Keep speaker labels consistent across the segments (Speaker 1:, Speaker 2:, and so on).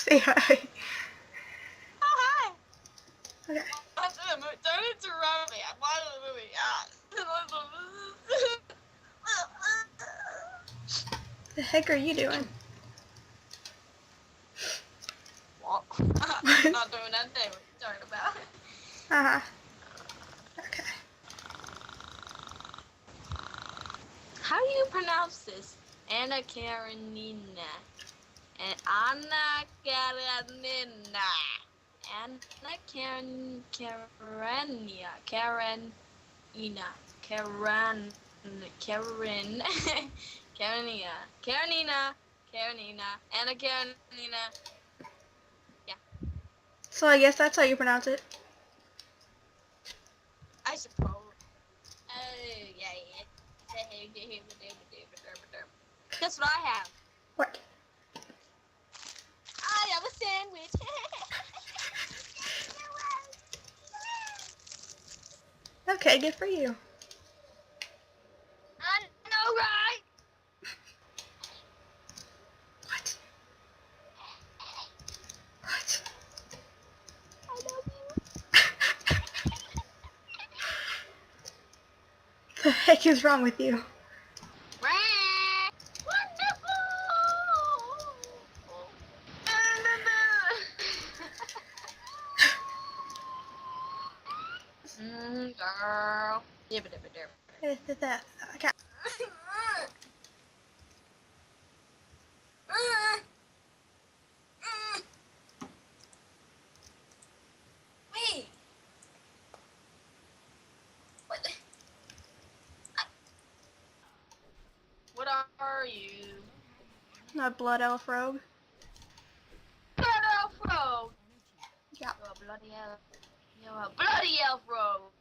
Speaker 1: Say hi.
Speaker 2: Oh, hi.
Speaker 1: Okay.
Speaker 2: Don't interrupt me. I'm watching the movie.
Speaker 1: The heck are you doing?
Speaker 2: What? I'm not doing that thing. What are you talking about?
Speaker 1: Uh-huh. Okay.
Speaker 2: How do you pronounce this? Anna Karenina. And Anna Karenina. Anna Karenina. Karenina. Karen. Karenina. Karenina. Karenina. Anna Karenina. Yeah.
Speaker 1: So I guess that's how you pronounce it.
Speaker 2: I suppose. Yeah. Guess what I have?
Speaker 1: What?
Speaker 2: I have a sandwich.
Speaker 1: Okay, good for you.
Speaker 2: I know, right?
Speaker 1: What? What?
Speaker 2: I love you.
Speaker 1: The heck is wrong with you?
Speaker 2: Girl.
Speaker 1: Okay.
Speaker 2: Wait. What are you?
Speaker 1: A blood elf rogue.
Speaker 2: Blood elf rogue.
Speaker 1: Yeah.
Speaker 2: You're a bloody elf. You're a bloody elf rogue.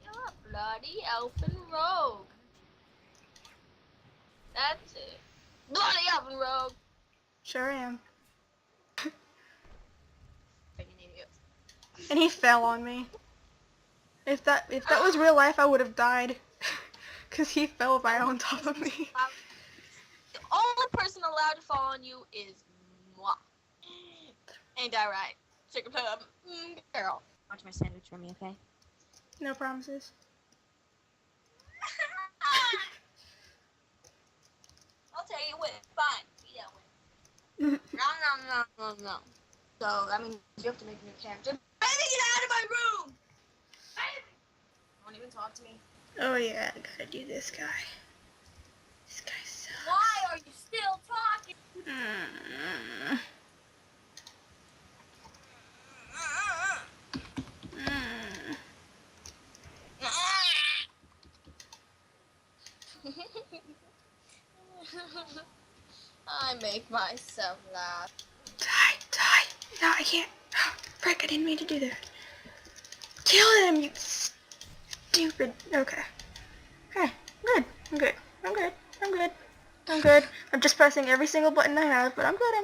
Speaker 2: You're a bloody elfin rogue. That's it. Bloody elfin rogue.
Speaker 1: Sure am.
Speaker 2: Freaking idiot.
Speaker 1: And he fell on me. If that was real life, I would have died. Cause he fell right on top of me.
Speaker 2: The only person allowed to fall on you is moi. Ain't that right? Chicken pub. Girl. Watch my sandwich for me, okay?
Speaker 1: No promises.
Speaker 2: I'll tell you what. Fine. Be that way. No. So, that means you have to make a new character. Baby, get out of my room! Baby! Don't even talk to me.
Speaker 1: Oh yeah, I gotta do this guy. This guy sucks.
Speaker 2: Why are you still talking?
Speaker 1: Mm.
Speaker 2: I make myself laugh.
Speaker 1: Die. No, I can't. Frick, I didn't mean to do that. Kill him, you stupid. Okay. Okay, I'm good. I'm just pressing every single button I have, but I'm good.